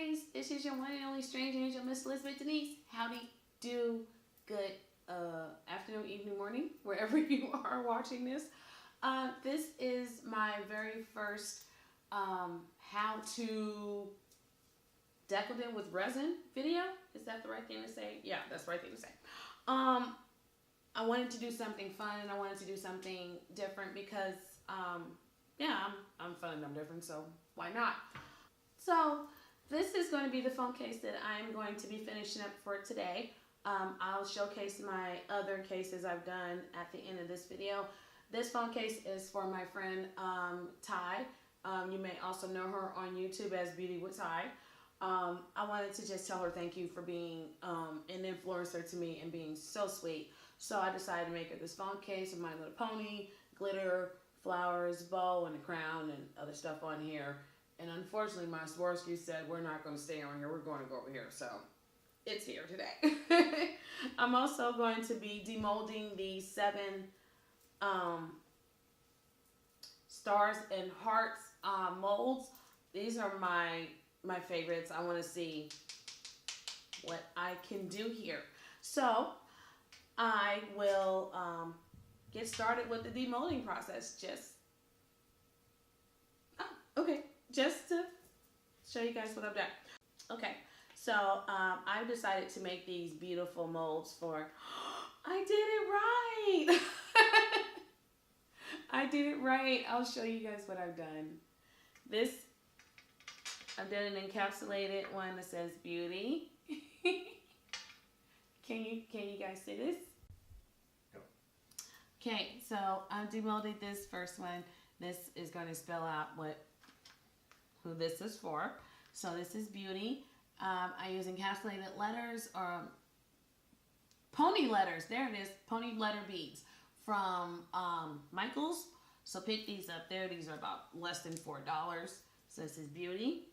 guys, this is your one and only strange angel, Miss Elizabeth Denise. Howdy do, good afternoon, evening, morning, wherever you are watching this. This is my very first how to Decoden with resin video. Is that the right thing to say? Yeah, that's the right thing to say. I wanted to do something fun and I wanted to do something different because yeah, I'm fun and I'm different, so why not? So this is going to be the phone case that I'm going to be finishing up for today. I'll showcase my other cases I've done at the end of this video. This phone case is for my friend Ty. You may also know her on YouTube as Beauty with Ty. I wanted to just tell her thank you for being an influencer to me and being so sweet. So I decided to make her this phone case with My Little Pony, glitter, flowers, bow, and a crown, and other stuff on here. And unfortunately, my Swarovski said we're not going to stay on here. We're going to go over here. So it's here today. I'm also going to be demolding the 7 stars and hearts molds. These are my favorites. I want to see what I can do here. So I will get started with the demolding process. Just to show you guys what I've done. Okay, so I decided to make these beautiful molds for, I did it right. I did it right. I'll show you guys what I've done. I've done an encapsulated one that says beauty. Can you guys see this? No. Okay, so I demolded this first one. This is going to spell out who this is for. So this is beauty. I use encapsulated letters or pony letters. There it is, pony letter beads from Michael's. So pick these up there. These are about less than $4. So this is beauty.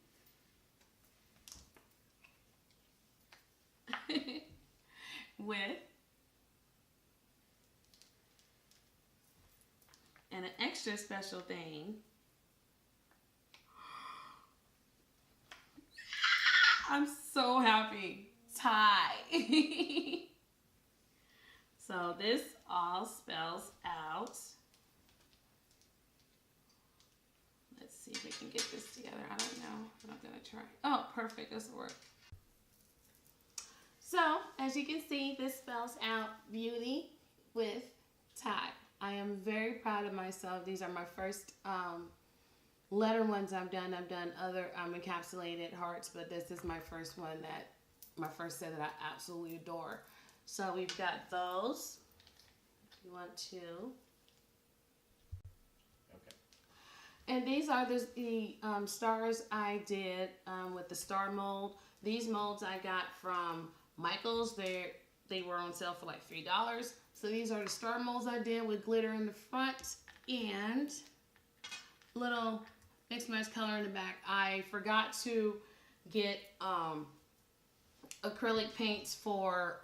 With and an extra special thing. I'm so happy. Ty. So this all spells out. Let's see if we can get this together. I don't know. I'm not gonna try. Oh, perfect. This will work. So, as you can see, this spells out beauty with Ty. I am very proud of myself. These are my first letter ones I've done. I've done other encapsulated hearts, but this is my first one my first set that I absolutely adore. So we've got those. If you want to. Okay. And these are the stars I did with the star mold. These molds I got from Michael's. They were on sale for like $3. So these are the star molds I did with glitter in the front and little mixed match color in the back. I forgot to get acrylic paints for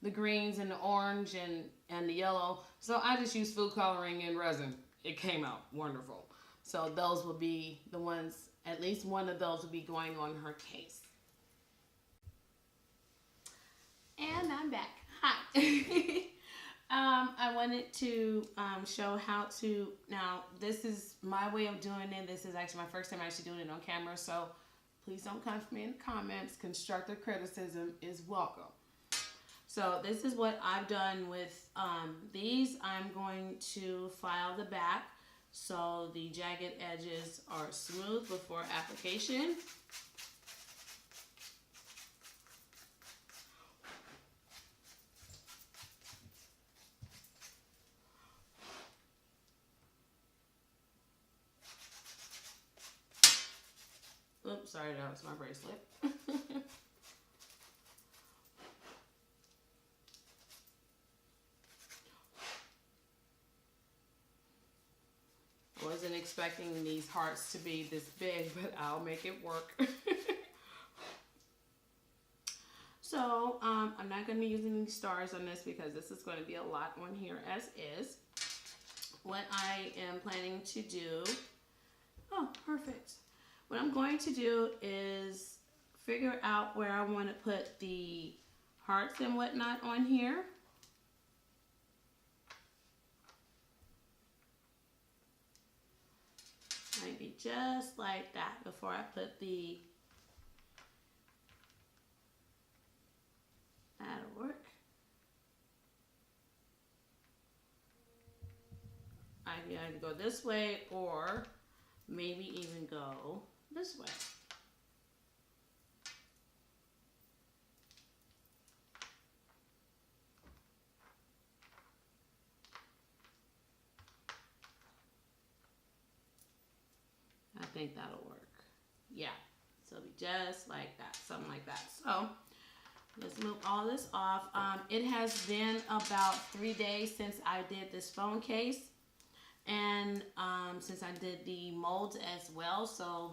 the greens and the orange and the yellow. So I just used food coloring and resin. It came out wonderful. So those will be the ones, at least one of those will be going on her case. And I'm back. Hi. I wanted to show how to, now this is my way of doing it. This is actually my first time actually doing it on camera, so please don't come for me in the comments. Constructive criticism is welcome. So this is what I've done with these. I'm going to file the back so the jagged edges are smooth before application. Oops, sorry, that was my bracelet. I wasn't expecting these hearts to be this big, but I'll make it work. So, I'm not going to be using any stars on this because this is going to be a lot on here as is. What I am planning to do, oh, perfect. What I'm going to do is figure out where I want to put the hearts and whatnot on here. Maybe just like that before I put the, that'll work. I can either go this way or maybe even go this way. I think that'll work. Yeah, so it'll be just like that, something like that. So let's move all this off. It has been about 3 days since I did this phone case, and since I did the molds as well, so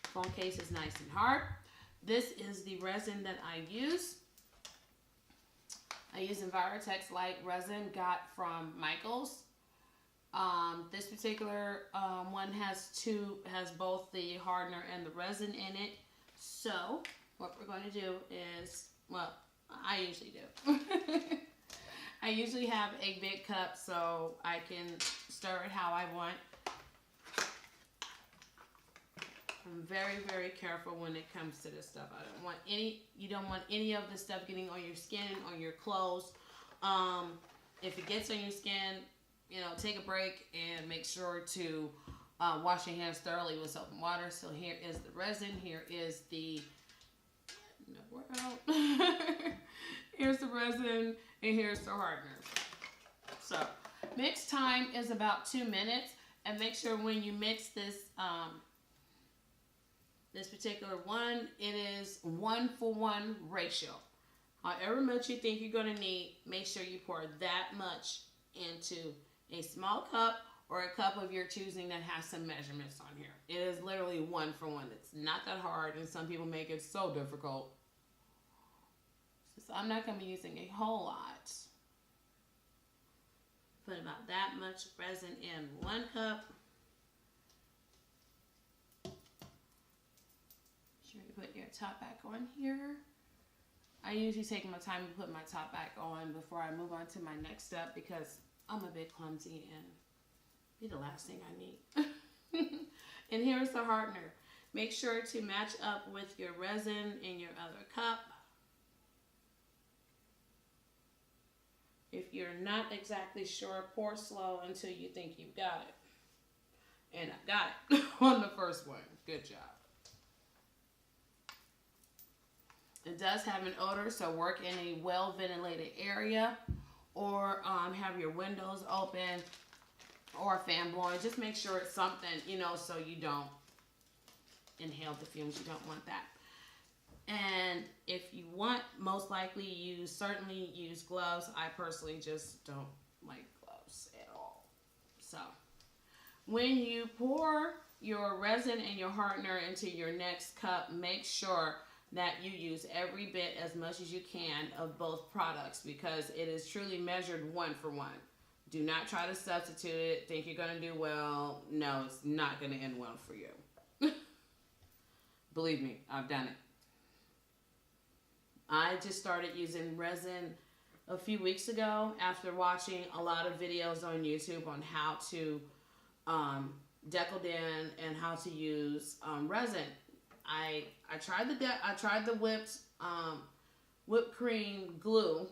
phone case is nice and hard. This is the resin that I use. I use Envirotex Light resin, got from Michael's. This particular one has both the hardener and the resin in it. So what we're going to do is, well, I usually do. I usually have a big cup so I can stir it how I want. I'm very, very careful when it comes to this stuff. You don't want any of this stuff getting on your skin, on your clothes. If it gets on your skin, take a break and make sure to wash your hands thoroughly with soap and water. So here is the resin. Here is the, here's the resin, and here's the hardener. So mix time is about 2 minutes, and make sure when you mix this, this particular one, it is 1-for-1 ratio. However much you think you're going to need, make sure you pour that much into a small cup or a cup of your choosing that has some measurements on here. It is literally 1-for-1. It's not that hard, and some people make it so difficult. So I'm not going to be using a whole lot. Put about that much resin in 1 cup. Make sure you put your top back on here. I usually take my time to put my top back on before I move on to my next step because I'm a bit clumsy and be the last thing I need. And here's the hardener. Make sure to match up with your resin in your other cup. If you're not exactly sure, pour slow until you think you've got it. And I got it on the first one. Good job. It does have an odor, so work in a well-ventilated area, or have your windows open or a fan blowing. Just make sure it's something, so you don't inhale the fumes. You don't want that. And if you want, most likely you certainly use gloves. I personally just don't like gloves at all. So when you pour your resin and your hardener into your next cup, make sure that you use every bit as much as you can of both products because it is truly measured 1-for-1. Do not try to substitute it. Think you're going to do well. No, it's not going to end well for you. Believe me, I've done it. I just started using resin a few weeks ago after watching a lot of videos on YouTube on how to Decoden and how to use resin. I tried the whipped cream glue.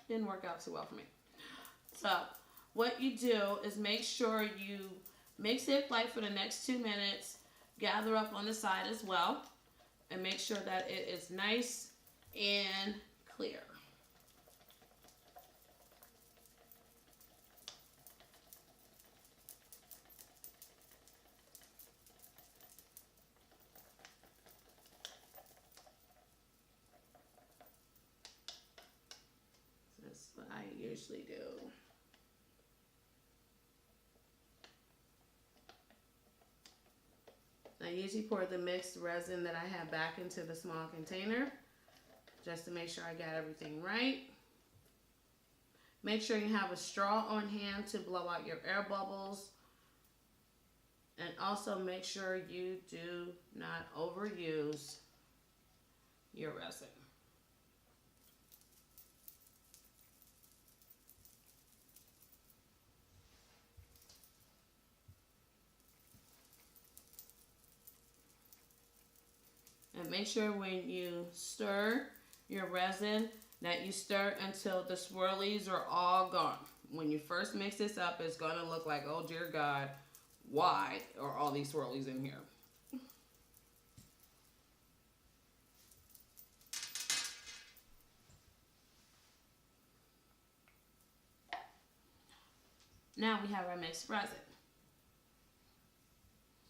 Didn't work out too well for me. So what you do is make sure you mix it for the next 2 minutes. Gather up on the side as well, and make sure that it is nice and clear. That's what I usually do. I usually pour the mixed resin that I have back into the small container just to make sure I got everything right. Make sure you have a straw on hand to blow out your air bubbles. And also make sure you do not overuse your resin. And make sure when you stir your resin that you stir until the swirlies are all gone. When you first mix this up, it's going to look like, oh dear God, why are all these swirlies in here? Now we have our mixed resin.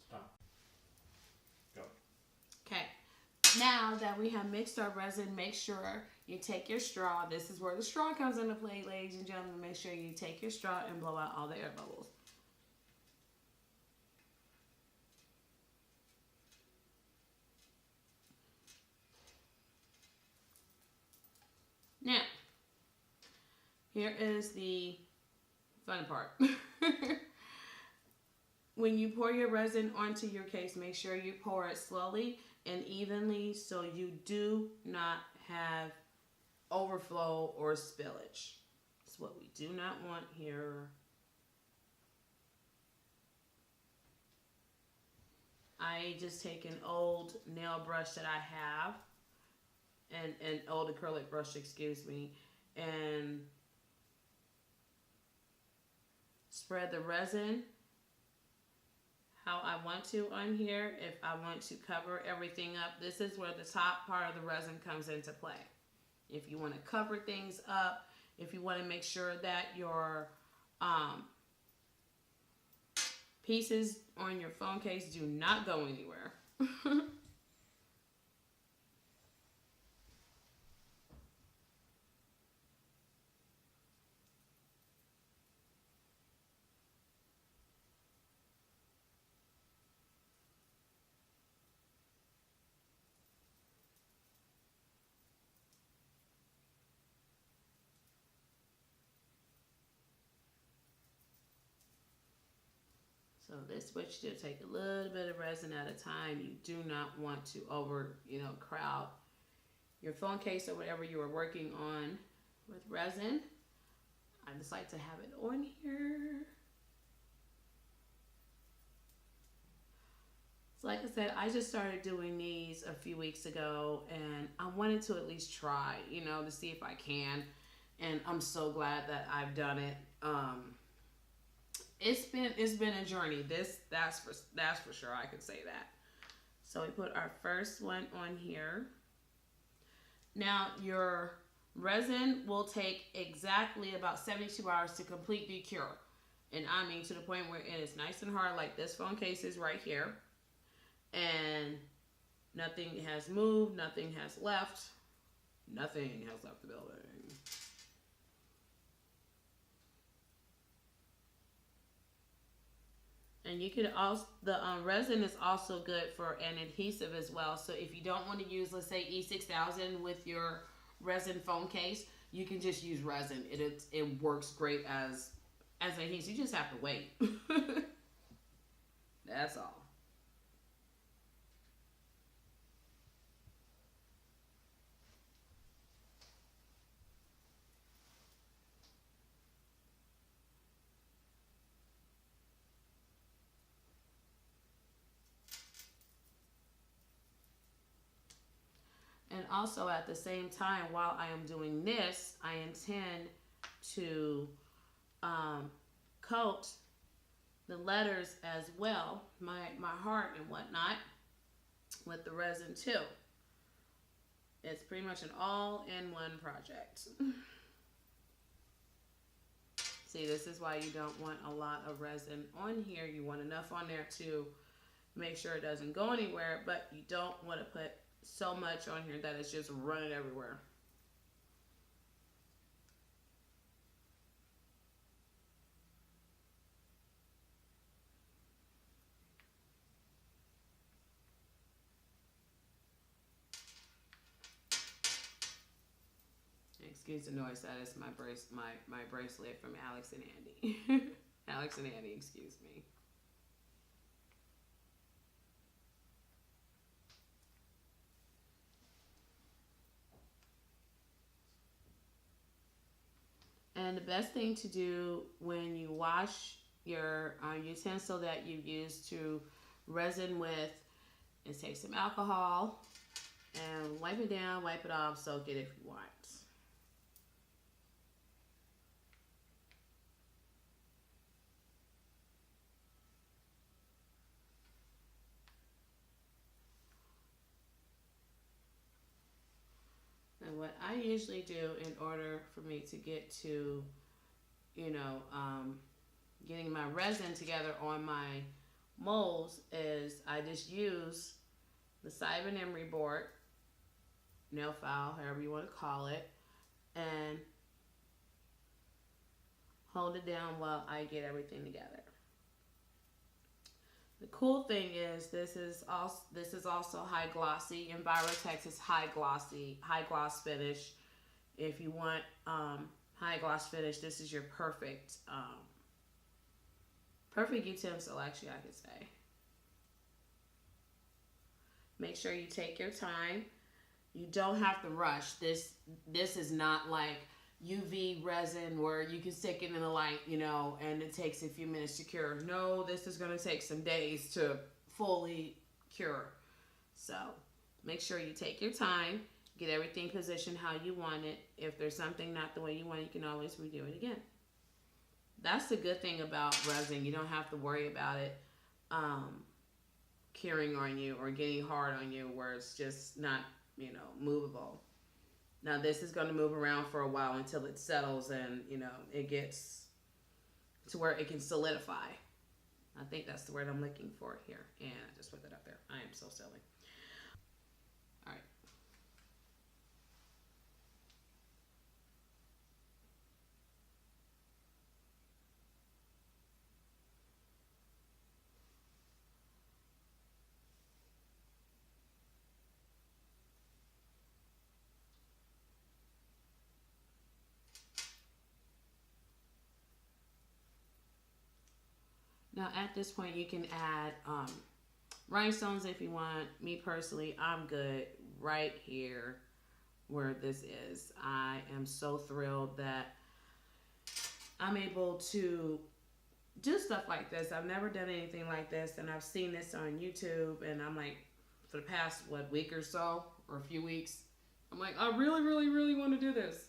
Stop. Go. Okay. Now that we have mixed our resin, make sure you take your straw. This is where the straw comes into play, ladies and gentlemen. Make sure you take your straw and blow out all the air bubbles. Now, here is the fun part. When you pour your resin onto your case, make sure you pour it slowly and evenly so you do not have overflow or spillage. That's what we do not want here. I just take an old nail brush that I have, and an old acrylic brush, excuse me, and spread the resin how I want to on here. If I want to cover everything up, this is where the top part of the resin comes into play. If you want to cover things up, if you want to make sure that your pieces on your phone case do not go anywhere. So this switch to take a little bit of resin at a time. You do not want to crowd your phone case or whatever you are working on with resin. I just like to have it on here. So like I said, I just started doing these a few weeks ago, and I wanted to at least try, to see if I can. And I'm so glad that I've done it. It's been a journey. That's for sure. I could say that. So we put our first one on here. Now your resin will take exactly about 72 hours to completely cure. And I mean to the point where it is nice and hard, like this phone case is right here. And nothing has moved, nothing has left. Nothing has left the building. And you can also, the resin is also good for an adhesive as well. So if you don't want to use, let's say, E6000 with your resin phone case, you can just use resin. It works great as an adhesive. You just have to wait. That's all. And also at the same time, while I am doing this, I intend to coat the letters as well, my heart and whatnot, with the resin too. It's pretty much an all-in-one project. See, this is why you don't want a lot of resin on here. You want enough on there to make sure it doesn't go anywhere, but you don't want to put so much on here that it's just running everywhere. Excuse the noise, that is my bracelet from Alex and Andy. Alex and Andy, excuse me. And the best thing to do when you wash your utensil that you use to resin with is take some alcohol and wipe it down, wipe it off, soak it if you want. And what I usually do in order for me to get to, getting my resin together on my molds is I just use the side of an emery board, nail file, however you want to call it, and hold it down while I get everything together. The cool thing is this is also high glossy. Envirotex is high gloss finish. If you want high gloss finish, this is your perfect utensil, actually, I could say. Make sure you take your time. You don't have to rush. This is not like UV resin where you can stick it in the light, and it takes a few minutes to cure. No, this is going to take some days to fully cure. So make sure you take your time, get everything positioned how you want it. If there's something not the way you want it, you can always redo it again. That's the good thing about resin. You don't have to worry about it curing on you or getting hard on you where it's just not, movable. Now this is going to move around for a while until it settles and, it gets to where it can solidify. I think that's the word I'm looking for here. And I just put that up there. I am so silly. All right. Now at this point you can add rhinestones if you want. Me personally, I'm good right here where this is. I am so thrilled that I'm able to do stuff like this. I've never done anything like this, and I've seen this on YouTube, and I'm like, for the past, week or so, or a few weeks, I'm like, I really, really, really want to do this.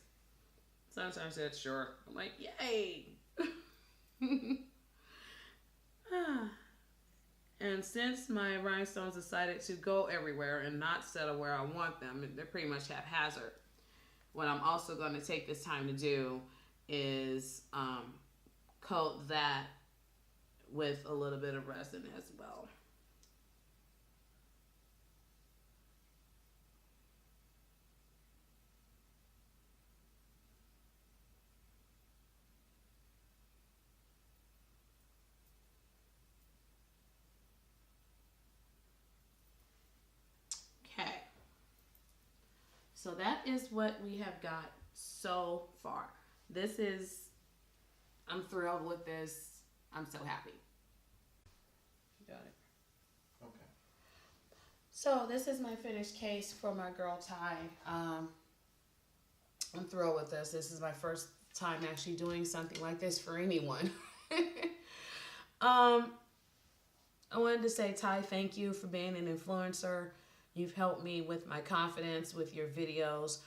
Sometimes I said, sure. I'm like, yay! And since my rhinestones decided to go everywhere and not settle where I want them, they're pretty much haphazard. What I'm also going to take this time to do is coat that with a little bit of resin as well. Okay, so that is what we have got so far. I'm thrilled with this. I'm so happy. Got it. Okay. So this is my finished case for my girl tie. I'm thrilled with this. This is my first time actually doing something like this for anyone. I wanted to say, Ty, thank you for being an influencer. You've helped me with my confidence with your videos.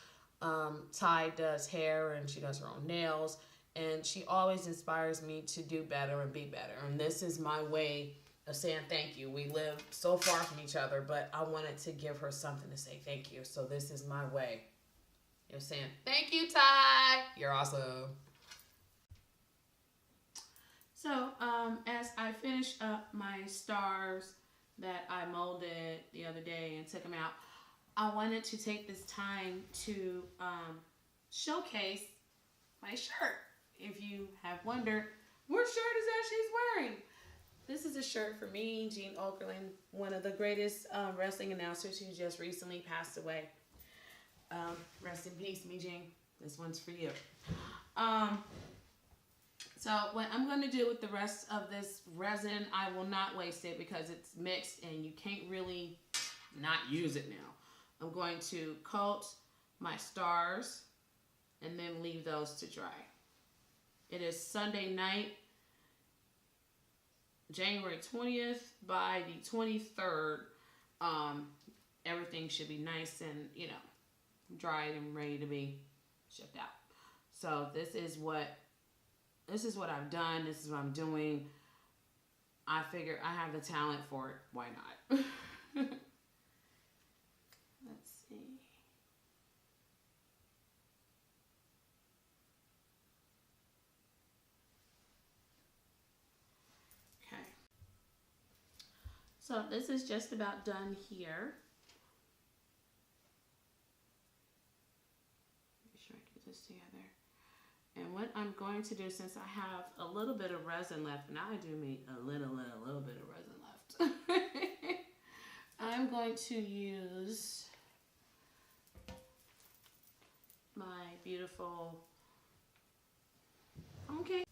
Ty does hair and she does her own nails, and she always inspires me to do better and be better. And this is my way of saying thank you. We live so far from each other, but I wanted to give her something to say thank you. So this is my way of saying thank you, Ty. You're awesome. So as I finish up my stars that I molded the other day and took them out, I wanted to take this time to showcase my shirt. If you have wondered, what shirt is that she's wearing? This is a shirt for me, Jean Okerlund, one of the greatest wrestling announcers who just recently passed away. Rest in peace, me, Jean. This one's for you. So what I'm going to do with the rest of this resin, I will not waste it because it's mixed and you can't really not use it now. I'm going to coat my stars and then leave those to dry. It is Sunday night, January 20th. By the 23rd, everything should be nice and, dried and ready to be shipped out. So this is what I've done. This is what I'm doing. I figure I have the talent for it. Why not? Let's see. Okay. So this is just about done here. Make sure I get this together. And what I'm going to do, since I have a little bit of resin left, and I do mean a little bit of resin left, I'm going to use my beautiful, okay,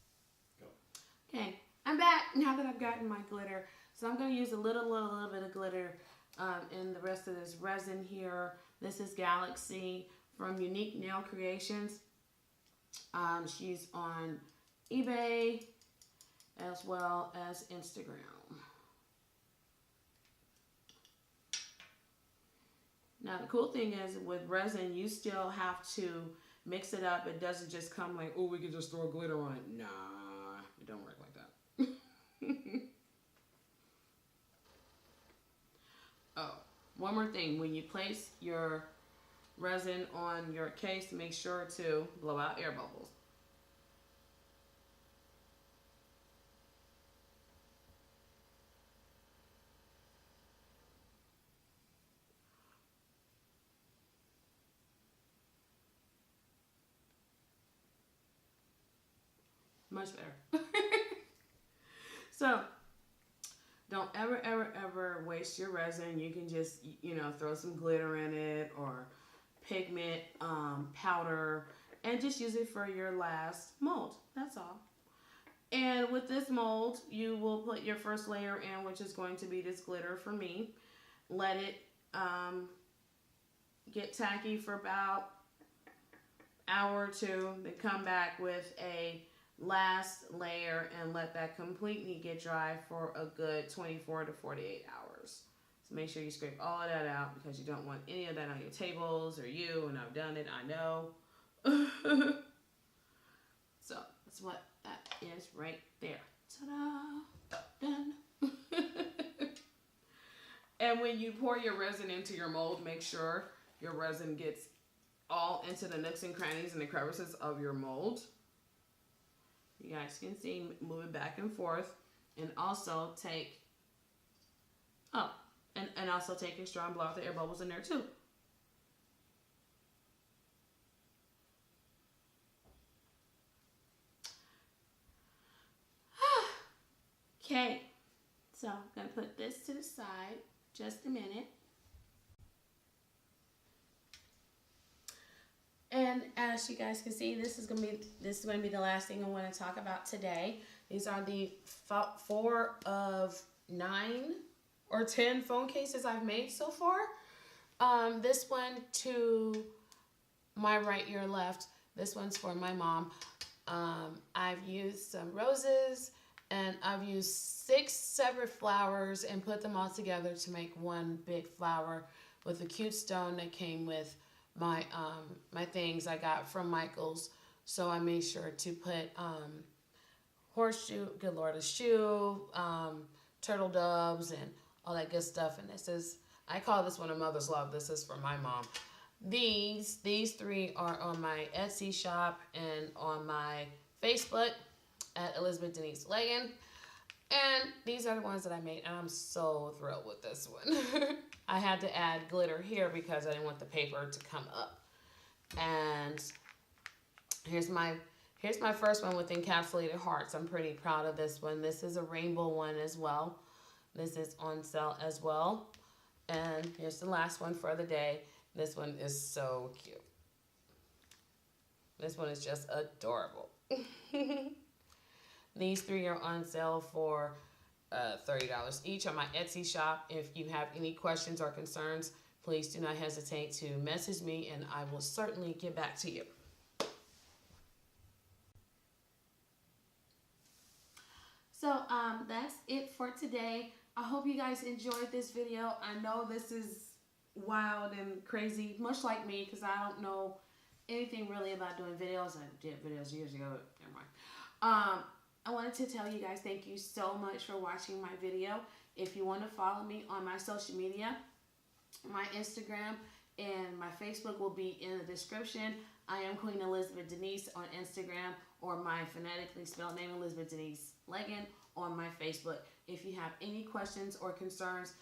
I'm back now that I've gotten my glitter. So I'm going to use a little bit of glitter in the rest of this resin here. This is Galaxy from Unique Nail Creations. She's on eBay as well as Instagram. Now the cool thing is with resin, you still have to mix it up. It doesn't just come like, oh, we can just throw glitter on it. Nah, it don't work like that. Oh, one more thing. When you place your resin on your case, make sure to blow out air bubbles. Much better. So don't ever waste your resin. You can just, throw some glitter in it or pigment, powder, and just use it for your last mold. That's all. And with this mold, you will put your first layer in, which is going to be this glitter for me. Let it get tacky for about an hour or two. Then come back with a last layer and let that completely get dry for a good 24 to 48 hours. So make sure you scrape all of that out because you don't want any of that on your tables or you, and I've done it, I know. So that's what that is right there. Ta-da! Done. And when you pour your resin into your mold, make sure your resin gets all into the nooks and crannies and the crevices of your mold. You guys can see, move it back and forth, and also take, and also take your straw and blow out the air bubbles in there too. Okay, so I'm gonna put this to the side just a minute. And as you guys can see, this is gonna be the last thing I want to talk about today. These are the 4 of 9 or 10 phone cases I've made so far. This one to my right, your left. This one's for my mom. I've used some roses and I've used 6 separate flowers and put them all together to make one big flower with a cute stone that came with my my things I got from Michael's. So I made sure to put horseshoe, good Lord, a shoe, turtle doves, and all that good stuff. And this is, I call this one a mother's love. This is for my mom. These 3 are on my Etsy shop and on my Facebook at Elizabeth Denise Legan. And these are the ones that I made, and I'm so thrilled with this one. I had to add glitter here because I didn't want the paper to come up. And here's my first one with encapsulated hearts. I'm pretty proud of this one. This is a rainbow one as well. This is on sale as well. And here's the last one for the day. This one is so cute. This one is just adorable. These 3 are on sale for $30 each on my Etsy shop. If you have any questions or concerns, please do not hesitate to message me and I will certainly get back to you. So that's it for today. I hope you guys enjoyed this video. I know this is wild and crazy, much like me, because I don't know anything really about doing videos. I did videos years ago, but never mind. I wanted to tell you guys thank you so much for watching my video. If you want to follow me on my social media, my Instagram and my Facebook will be in the description. I am Queen Elizabeth Denise on Instagram, or my phonetically spelled name, Elizabeth Denise Leggin, on my Facebook. If you have any questions or concerns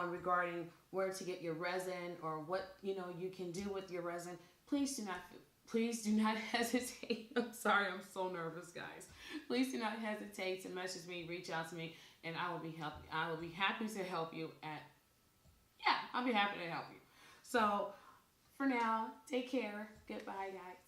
regarding where to get your resin or what you can do with your resin, please do not hesitate. I'm sorry, I'm so nervous, guys. Please do not hesitate to message me, reach out to me, and I will be happy to help you I'll be happy to help you. So for now, take care. Goodbye, guys.